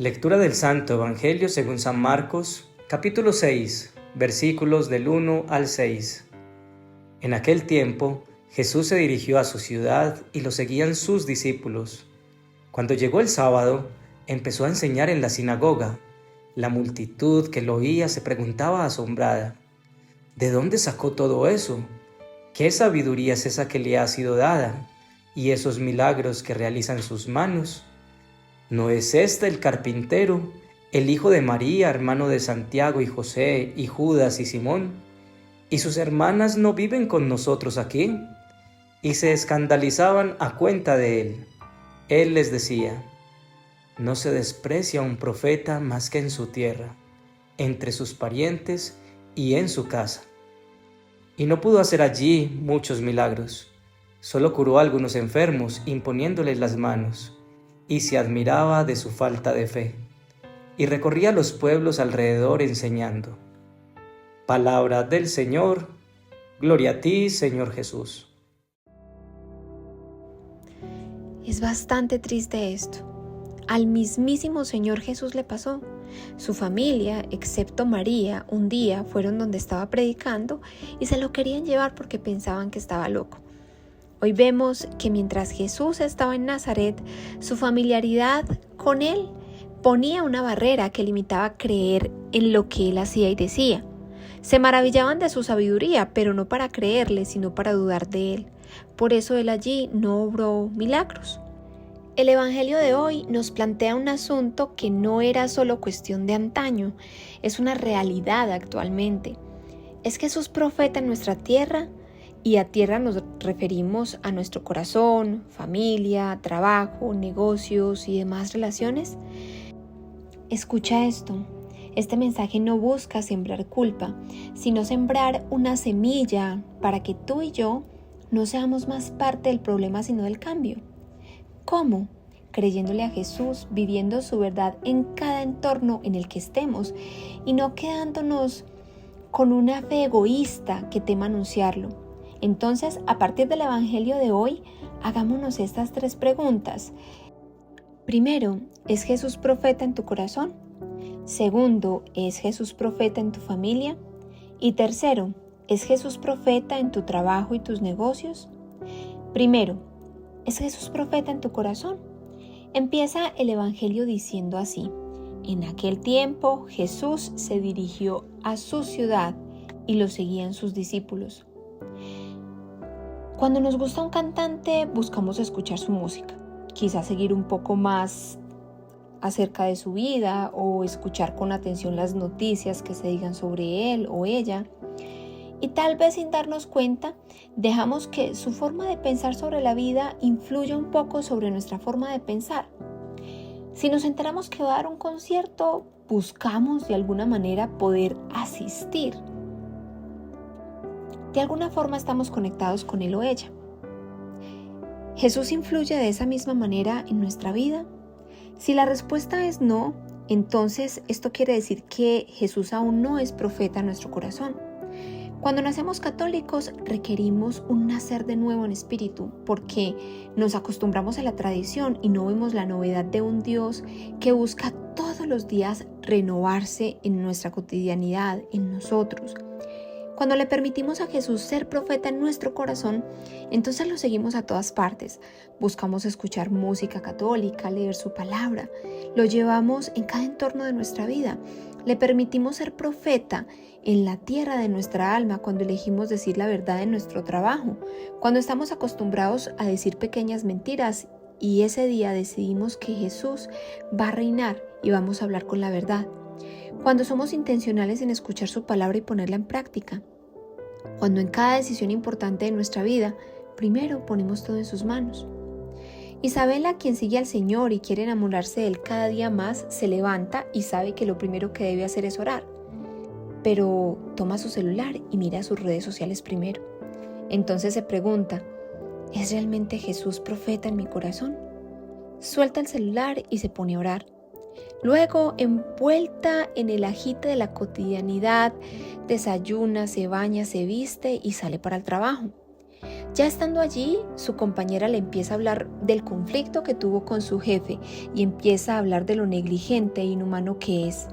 Lectura del Santo Evangelio según San Marcos, capítulo 6, versículos del 1 al 6. En aquel tiempo, Jesús se dirigió a su ciudad y lo seguían sus discípulos. Cuando llegó el sábado, empezó a enseñar en la sinagoga. La multitud que lo oía se preguntaba asombrada: ¿de dónde sacó todo eso? ¿Qué sabiduría es esa que le ha sido dada? ¿Y esos milagros que realizan sus manos? ¿No es este el carpintero, el hijo de María, hermano de Santiago y José, y Judas y Simón? ¿Y sus hermanas no viven con nosotros aquí? Y se escandalizaban a cuenta de él. Él les decía: no se desprecia a un profeta más que en su tierra, entre sus parientes y en su casa. Y no pudo hacer allí muchos milagros. Solo curó a algunos enfermos imponiéndoles las manos, y se admiraba de su falta de fe, y recorría los pueblos alrededor enseñando. Palabra del Señor. Gloria a ti, Señor Jesús. Es bastante triste esto. Al mismísimo Señor Jesús le pasó. Su familia, excepto María, un día fueron donde estaba predicando y se lo querían llevar porque pensaban que estaba loco. Hoy vemos que mientras Jesús estaba en Nazaret, su familiaridad con él ponía una barrera que limitaba creer en lo que él hacía y decía. Se maravillaban de su sabiduría, pero no para creerle, sino para dudar de él. Por eso él allí no obró milagros. El Evangelio de hoy nos plantea un asunto que no era solo cuestión de antaño, es una realidad actualmente. ¿Es Jesús profeta en nuestra tierra? Y a tierra nos referimos a nuestro corazón, familia, trabajo, negocios y demás relaciones. Escucha esto. Este mensaje no busca sembrar culpa, sino sembrar una semilla para que tú y yo no seamos más parte del problema sino del cambio. ¿Cómo? Creyéndole a Jesús, viviendo su verdad en cada entorno en el que estemos y no quedándonos con una fe egoísta que tema anunciarlo. Entonces, a partir del Evangelio de hoy, hagámonos estas 3 preguntas. Primero, ¿es Jesús profeta en tu corazón? Segundo, ¿es Jesús profeta en tu familia? Y tercero, ¿es Jesús profeta en tu trabajo y tus negocios? Primero, ¿es Jesús profeta en tu corazón? Empieza el Evangelio diciendo así: en aquel tiempo Jesús se dirigió a su ciudad y lo seguían sus discípulos. Cuando nos gusta un cantante, buscamos escuchar su música, quizás seguir un poco más acerca de su vida o escuchar con atención las noticias que se digan sobre él o ella. Y tal vez sin darnos cuenta, dejamos que su forma de pensar sobre la vida influya un poco sobre nuestra forma de pensar. Si nos enteramos que va a dar un concierto, buscamos de alguna manera poder asistir. De alguna forma estamos conectados con él o ella. ¿Jesús influye de esa misma manera en nuestra vida? Si la respuesta es no, entonces esto quiere decir que Jesús aún no es profeta en nuestro corazón. Cuando nacemos católicos requerimos un nacer de nuevo en espíritu porque nos acostumbramos a la tradición y no vemos la novedad de un Dios que busca todos los días renovarse en nuestra cotidianidad, en nosotros. Cuando le permitimos a Jesús ser profeta en nuestro corazón, entonces lo seguimos a todas partes. Buscamos escuchar música católica, leer su palabra. Lo llevamos en cada entorno de nuestra vida. Le permitimos ser profeta en la tierra de nuestra alma cuando elegimos decir la verdad en nuestro trabajo, cuando estamos acostumbrados a decir pequeñas mentiras y ese día decidimos que Jesús va a reinar y vamos a hablar con la verdad. Cuando somos intencionales en escuchar su palabra y ponerla en práctica. Cuando en cada decisión importante de nuestra vida, primero ponemos todo en sus manos. Isabela, quien sigue al Señor y quiere enamorarse de Él cada día más, se levanta y sabe que lo primero que debe hacer es orar. Pero toma su celular y mira sus redes sociales primero. Entonces se pregunta: ¿es realmente Jesús profeta en mi corazón? Suelta el celular y se pone a orar. Luego, envuelta en el agite de la cotidianidad, desayuna, se baña, se viste y sale para el trabajo. Ya estando allí, su compañera le empieza a hablar del conflicto que tuvo con su jefe y empieza a hablar de lo negligente e inhumano que es.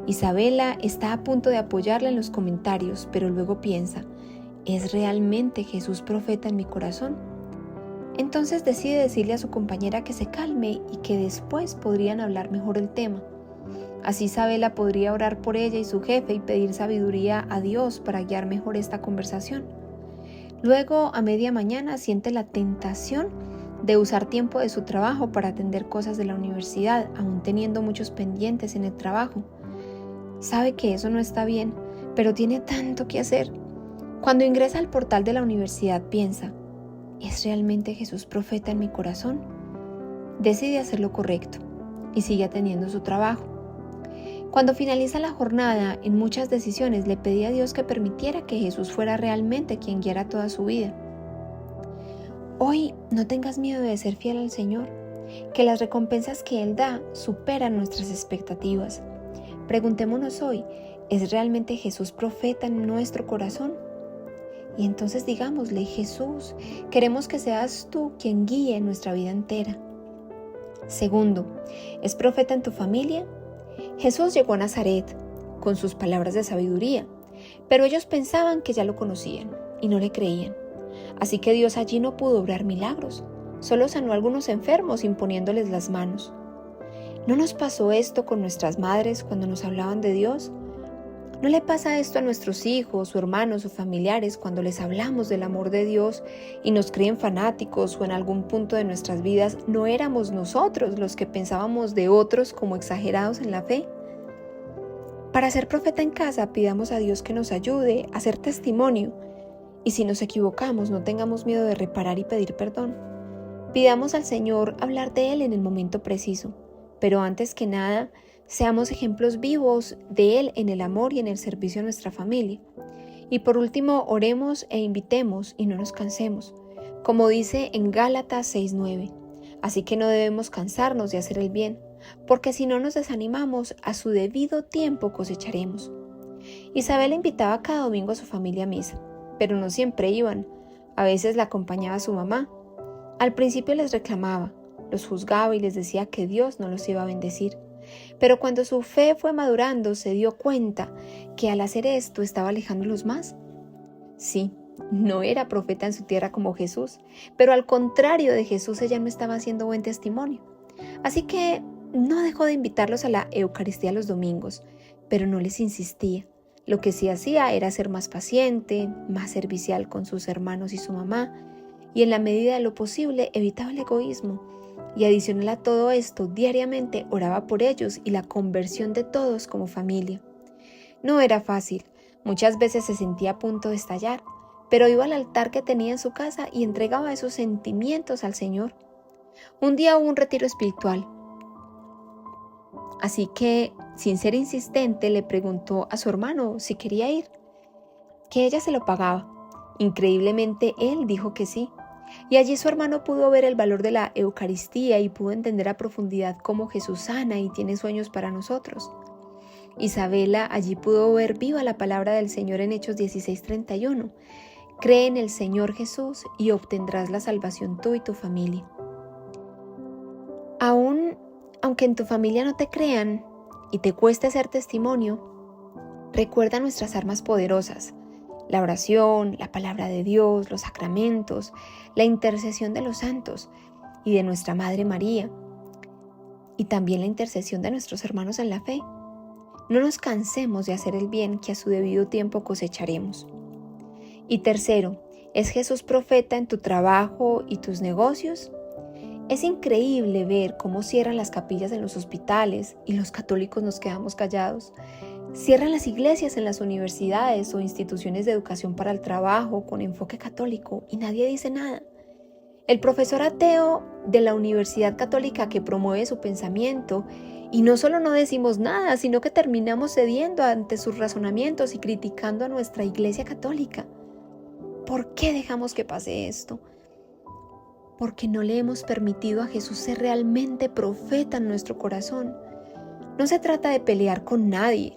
Isabela está a punto de apoyarla en los comentarios, pero luego piensa, ¿es realmente Jesús profeta en mi corazón? Entonces decide decirle a su compañera que se calme y que después podrían hablar mejor el tema. Así Isabela podría orar por ella y su jefe y pedir sabiduría a Dios para guiar mejor esta conversación. Luego, a media mañana, siente la tentación de usar tiempo de su trabajo para atender cosas de la universidad, aún teniendo muchos pendientes en el trabajo. Sabe que eso no está bien, pero tiene tanto que hacer. Cuando ingresa al portal de la universidad piensa, ¿es realmente Jesús profeta en mi corazón? Decide hacer lo correcto y sigue atendiendo su trabajo. Cuando finaliza la jornada, en muchas decisiones le pedí a Dios que permitiera que Jesús fuera realmente quien guiara toda su vida. Hoy no tengas miedo de ser fiel al Señor, que las recompensas que Él da superan nuestras expectativas. Preguntémonos hoy, ¿es realmente Jesús profeta en nuestro corazón? Y entonces digámosle, Jesús, queremos que seas tú quien guíe nuestra vida entera. Segundo, ¿es profeta en tu familia? Jesús llegó a Nazaret con sus palabras de sabiduría, pero ellos pensaban que ya lo conocían y no le creían. Así que Dios allí no pudo obrar milagros, solo sanó a algunos enfermos imponiéndoles las manos. ¿No nos pasó esto con nuestras madres cuando nos hablaban de Dios? ¿No le pasa esto a nuestros hijos, o hermanos o familiares cuando les hablamos del amor de Dios y nos creen fanáticos o en algún punto de nuestras vidas no éramos nosotros los que pensábamos de otros como exagerados en la fe? Para ser profeta en casa, pidamos a Dios que nos ayude a ser testimonio y si nos equivocamos no tengamos miedo de reparar y pedir perdón. Pidamos al Señor hablar de Él en el momento preciso, pero antes que nada, seamos ejemplos vivos de Él en el amor y en el servicio a nuestra familia. Y por último, oremos e invitemos y no nos cansemos, como dice en Gálatas 6:9. Así que no debemos cansarnos de hacer el bien, porque si no nos desanimamos, a su debido tiempo cosecharemos. Isabel invitaba cada domingo a su familia a misa, pero no siempre iban. A veces la acompañaba su mamá. Al principio les reclamaba, los juzgaba y les decía que Dios no los iba a bendecir. Pero cuando su fe fue madurando, se dio cuenta que al hacer esto estaba alejándolos más. Sí, no era profeta en su tierra como Jesús, pero al contrario de Jesús, ella no estaba haciendo buen testimonio. Así que no dejó de invitarlos a la Eucaristía los domingos, pero no les insistía. Lo que sí hacía era ser más paciente, más servicial con sus hermanos y su mamá, y en la medida de lo posible evitaba el egoísmo. Y adicional a todo esto, diariamente oraba por ellos y la conversión de todos como familia. No era fácil, muchas veces se sentía a punto de estallar, pero iba al altar que tenía en su casa y entregaba esos sentimientos al Señor. Un día hubo un retiro espiritual, así que, sin ser insistente, le preguntó a su hermano si quería ir, que ella se lo pagaba. Increíblemente, él dijo que sí. Y allí su hermano pudo ver el valor de la Eucaristía y pudo entender a profundidad cómo Jesús sana y tiene sueños para nosotros. Isabela allí pudo ver viva la palabra del Señor en Hechos 16:31. Cree en el Señor Jesús y obtendrás la salvación tú y tu familia. Aunque en tu familia no te crean y te cueste hacer testimonio, recuerda nuestras armas poderosas. La oración, la palabra de Dios, los sacramentos, la intercesión de los santos y de nuestra Madre María, y también la intercesión de nuestros hermanos en la fe. No nos cansemos de hacer el bien que a su debido tiempo cosecharemos. Y tercero, ¿es Jesús profeta en tu trabajo y tus negocios? Es increíble ver cómo cierran las capillas en los hospitales y los católicos nos quedamos callados. Cierran las iglesias en las universidades o instituciones de educación para el trabajo con enfoque católico y nadie dice nada. El profesor ateo de la Universidad Católica que promueve su pensamiento y no solo no decimos nada, sino que terminamos cediendo ante sus razonamientos y criticando a nuestra iglesia católica. ¿Por qué dejamos que pase esto? Porque no le hemos permitido a Jesús ser realmente profeta en nuestro corazón. No se trata de pelear con nadie,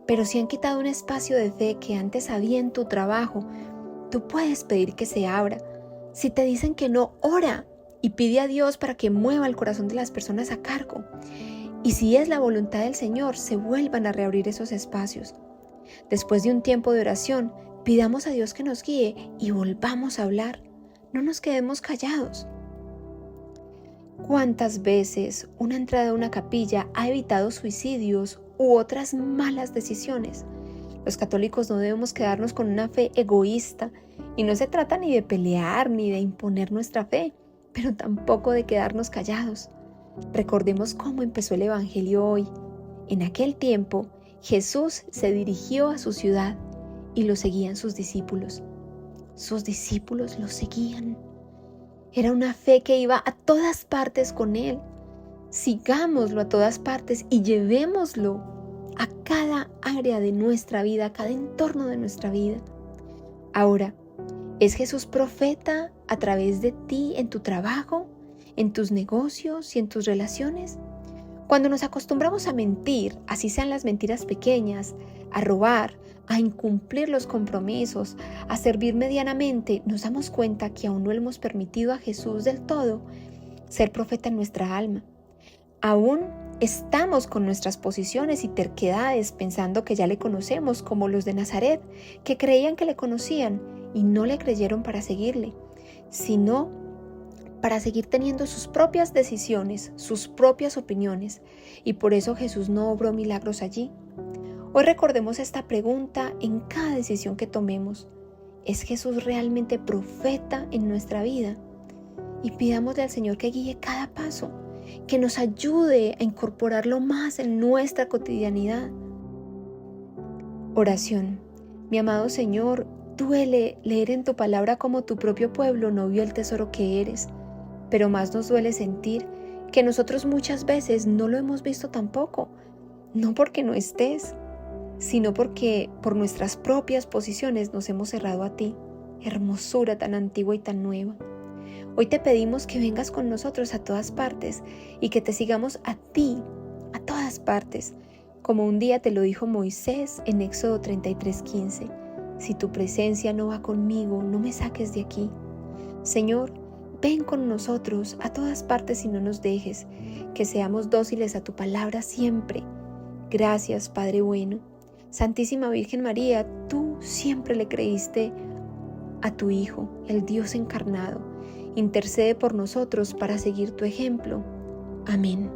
pero si han quitado un espacio de fe que antes había en tu trabajo, tú puedes pedir que se abra. Si te dicen que no, ora y pide a Dios para que mueva el corazón de las personas a cargo. Y si es la voluntad del Señor, se vuelvan a reabrir esos espacios. Después de un tiempo de oración, pidamos a Dios que nos guíe y volvamos a hablar. No nos quedemos callados. ¿Cuántas veces una entrada a una capilla ha evitado suicidios u otras malas decisiones? Los católicos no debemos quedarnos con una fe egoísta, y no se trata ni de pelear ni de imponer nuestra fe, pero tampoco de quedarnos callados. Recordemos cómo empezó el Evangelio hoy. En aquel tiempo, Jesús se dirigió a su ciudad y lo seguían sus discípulos. Sus discípulos lo seguían. Era una fe que iba a todas partes con él. Sigámoslo a todas partes y llevémoslo a cada área de nuestra vida, a cada entorno de nuestra vida. Ahora, ¿es Jesús profeta a través de ti en tu trabajo, en tus negocios y en tus relaciones? Cuando nos acostumbramos a mentir, así sean las mentiras pequeñas, a robar, a incumplir los compromisos, a servir medianamente, nos damos cuenta que aún no hemos permitido a Jesús del todo ser profeta en nuestra alma. Aún estamos con nuestras posiciones y terquedades pensando que ya le conocemos, como los de Nazaret, que creían que le conocían y no le creyeron para seguirle, sino para seguir teniendo sus propias decisiones, sus propias opiniones, y por eso Jesús no obró milagros allí. Hoy recordemos esta pregunta en cada decisión que tomemos. ¿Es Jesús realmente profeta en nuestra vida? Y pidámosle al Señor que guíe cada paso, que nos ayude a incorporarlo más en nuestra cotidianidad. Oración. Mi amado Señor, duele leer en tu palabra cómo tu propio pueblo no vio el tesoro que eres, pero más nos duele sentir que nosotros muchas veces no lo hemos visto tampoco, no porque no estés, sino porque por nuestras propias posiciones nos hemos cerrado a ti, hermosura tan antigua y tan nueva. Hoy te pedimos que vengas con nosotros a todas partes y que te sigamos a ti, a todas partes, como un día te lo dijo Moisés en Éxodo 33:15. Si tu presencia no va conmigo, no me saques de aquí. Señor, ven con nosotros a todas partes y no nos dejes, que seamos dóciles a tu palabra siempre. Gracias, Padre bueno. Santísima Virgen María, tú siempre le creíste a tu Hijo, el Dios encarnado. Intercede por nosotros para seguir tu ejemplo. Amén.